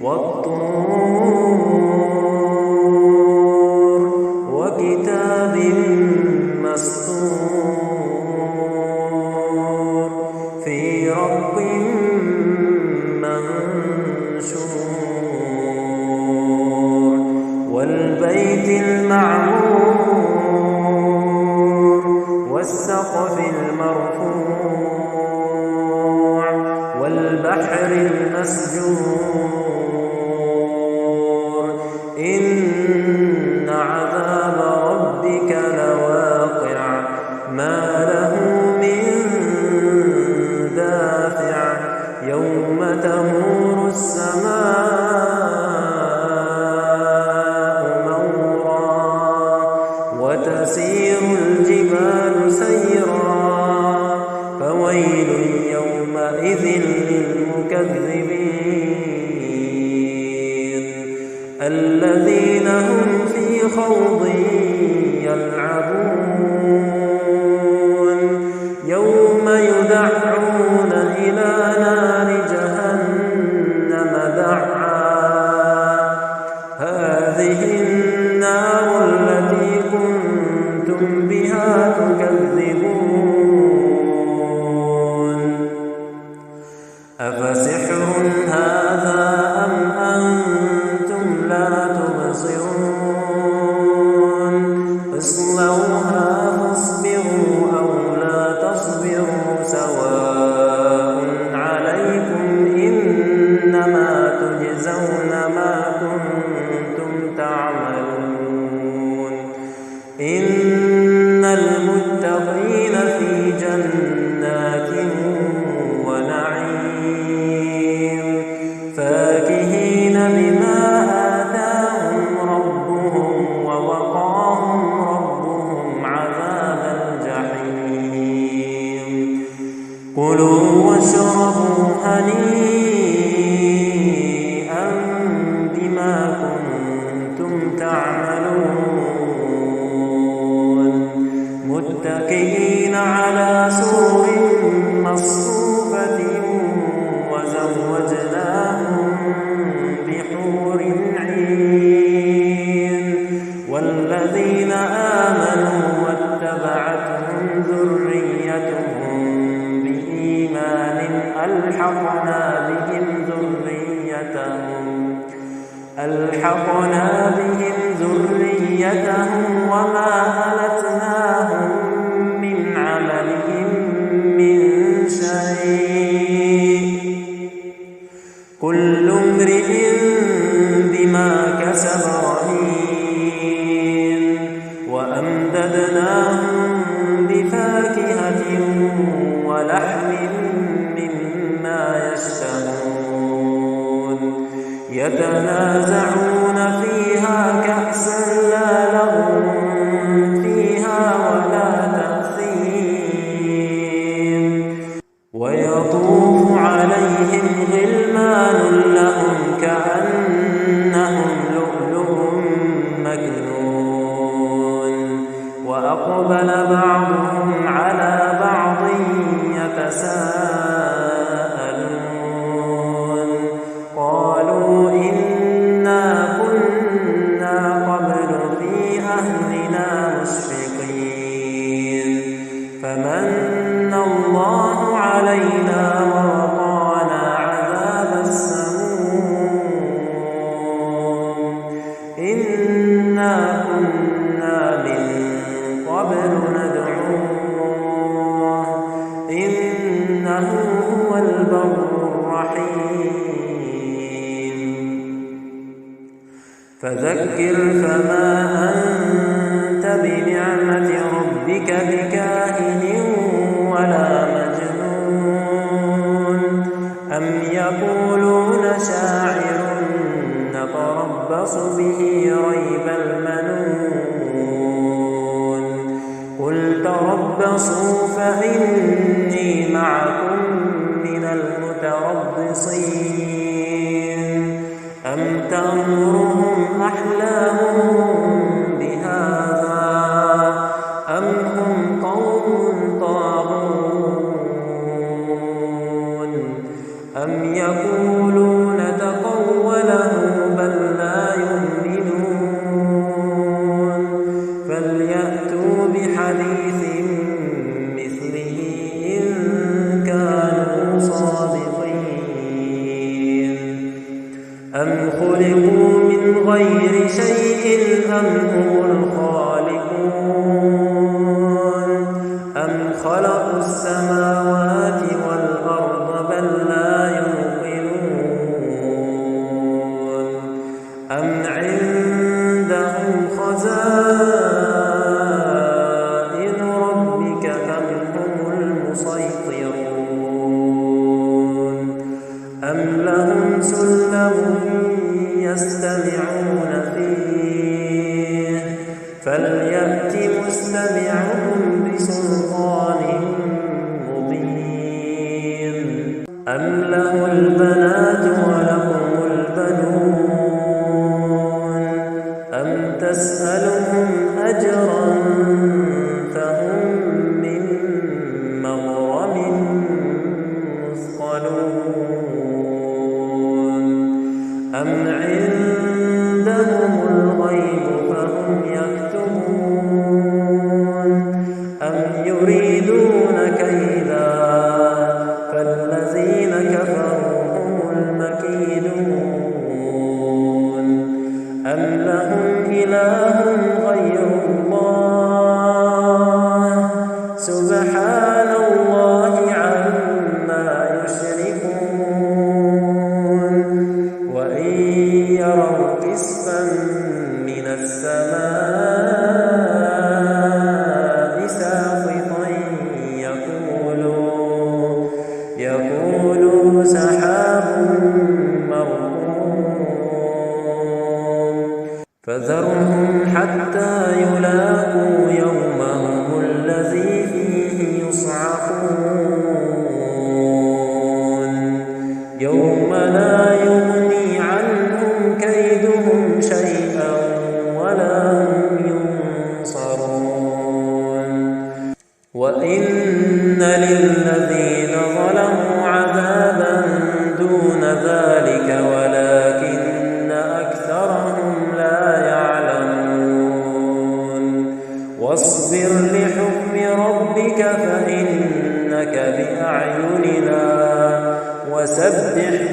والطور وكتاب مسطور في رق منشور والبيت المعمور والسقف المرفوع والبحر المسجور إن عذاب ربك لواقع ما له من دافع يوم تمور السماء مورا وتسير الجبال سيرا فويل يومئذ للمكذبين الذين هم في خوض يلعبون يوم يدعون إلى نار جهنم دعا هذه النار التي كنتم بها تكذبون أفسحر هذا أم أنتم لا تبصرون اصلوها فاصبروا أو لا تصبروا سواء عليكم إنما تجزون ما كنتم تعملون إن المتقين في جنات ونعيم فاكهين بما آتاهم ربهم ووقاهم ربهم عذاب الجحيم كلوا واشربوا هنيئا بما كنتم تعملون متكئين على سرر مصفوفة وزوجناهم بحور عين والذين آمنوا واتبعتهم ذريتهم بإيمان ألحقنا بهم ذريتهم وما ألتناهم من عملهم من شيء كل امرئ بما كسب رهين وأمددناهم بفاكهة ولحم مما يشتهون يتنازعون فيها كأسا لا لغو فيها ولا تأثيم ويطوف عليهم غلمان لهم كأنهم لؤلؤ مكنون وأقبل بعضهم على بعض يتساءلون قالوا إنا كنا قبل في أهلنا مشفقين فمن الله علينا ووقانا عذاب السموم إنا كنا من قبل ندعوه إنه هو البر الرحيم فذكر فما أنت بنعمة ربك بكاهن ولا مجنون أم يقولون شاعر نتربص به ريب المنون قل تربصوا فإني معكم من المتربصين أم تأمرهم أحلامهم بهذا أم هم قوم طاغون أم يقولون تقوله أم خلقوا من غير شيء أم هم الخالقون أم خلقوا السماوات والأرض بل لا يوقنون أم عندهم خزائن ربك أم هم المسيطرون أم لهم سلم يستمعون فيه فليأت مستمعهم بسلطان مبين أم له البنات ولكم البنون أم تسألهم أجرا فهم من مغرم مثقلون أم عندهم الغيب فهم يكتبون أم يريدون كيدا فالذين كفروا هم المكيدون أم لهم إله غير الله سبحان الله عما يشركون وإن يروا كسفا من السماء ساقطا يقولوا سحاب مركوم فذرهم حتى يلاقوا يومهم الذي فيه يصعقون يوم لا يغني عنهم كيدهم شيئا ولا هم ينصرون وإن للذين ظلموا عذابا دون ذلك ولكن أكثرهم لا يعلمون واصبر لحكم ربك فإنك بأعيننا وسبح